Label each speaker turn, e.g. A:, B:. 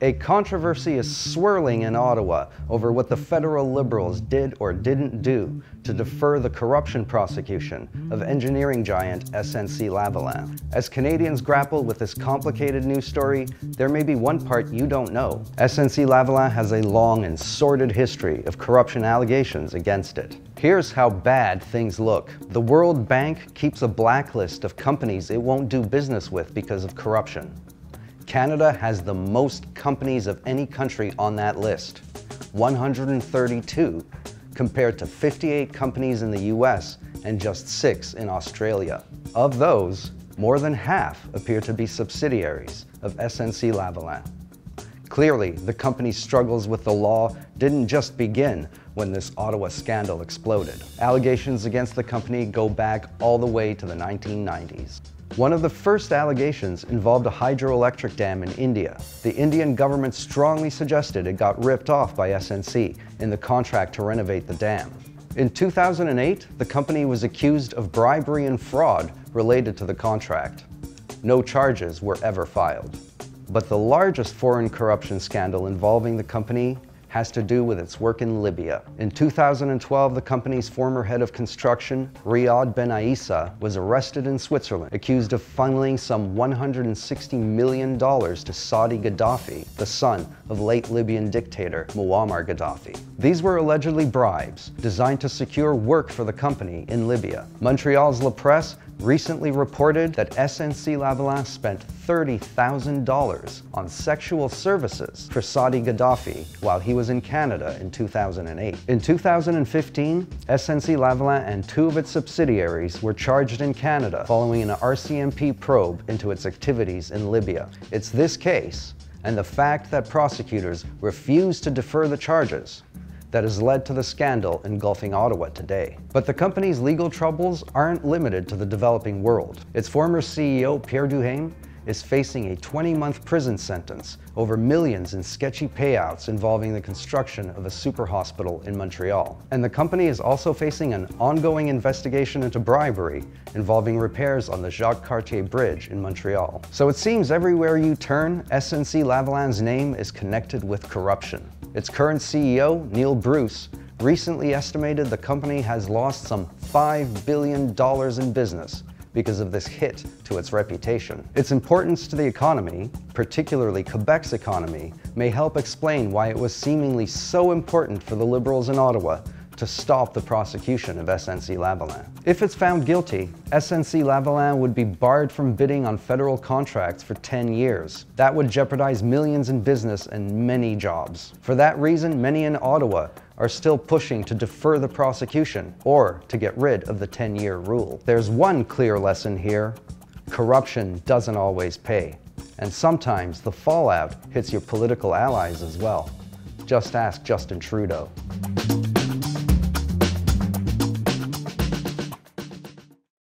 A: A controversy is swirling in Ottawa over what the federal Liberals did or didn't do to defer the corruption prosecution of engineering giant SNC-Lavalin. As Canadians grapple with this complicated news story, there may be one part you don't know. SNC-Lavalin has a long and sordid history of corruption allegations against it. Here's how bad things look. The World Bank keeps a blacklist of companies it won't do business with because of corruption. Canada has the most companies of any country on that list, 132, compared to 58 companies in the US and just 6 in Australia. Of those, more than half appear to be subsidiaries of SNC-Lavalin. Clearly, the company's struggles with the law didn't just begin when this Ottawa scandal exploded. Allegations against the company go back all the way to the 1990s. One of the first allegations involved a hydroelectric dam in India. The Indian government strongly suggested it got ripped off by SNC in the contract to renovate the dam. In 2008, the company was accused of bribery and fraud related to the contract. No charges were ever filed. But the largest foreign corruption scandal involving the company has to do with its work in Libya. In 2012, the company's former head of construction, Riyad Ben Aissa, was arrested in Switzerland, accused of funneling some $160 million to Saudi Gaddafi, the son of late Libyan dictator Muammar Gaddafi. These were allegedly bribes designed to secure work for the company in Libya. Montreal's La Presse recently reported that SNC-Lavalin spent $30,000 on sexual services for Saudi Gaddafi while he was in Canada in 2008. In 2015, SNC-Lavalin and 2 of its subsidiaries were charged in Canada following an RCMP probe into its activities in Libya. It's this case, and the fact that prosecutors refused to defer the charges, that has led to the scandal engulfing Ottawa today. But the company's legal troubles aren't limited to the developing world. Its former CEO, Pierre Duhaime, is facing a 20-month prison sentence over millions in sketchy payouts involving the construction of a super hospital in Montreal. And the company is also facing an ongoing investigation into bribery involving repairs on the Jacques Cartier Bridge in Montreal. So it seems everywhere you turn, SNC-Lavalin's name is connected with corruption. Its current CEO, Neil Bruce, recently estimated the company has lost some $5 billion in business because of this hit to its reputation. Its importance to the economy, particularly Quebec's economy, may help explain why it was seemingly so important for the Liberals in Ottawa to stop the prosecution of SNC-Lavalin. If it's found guilty, SNC-Lavalin would be barred from bidding on federal contracts for 10 years. That would jeopardize millions in business and many jobs. For that reason, many in Ottawa are still pushing to defer the prosecution or to get rid of the 10-year rule. There's one clear lesson here: corruption doesn't always pay, and sometimes the fallout hits your political allies as well. Just ask Justin Trudeau.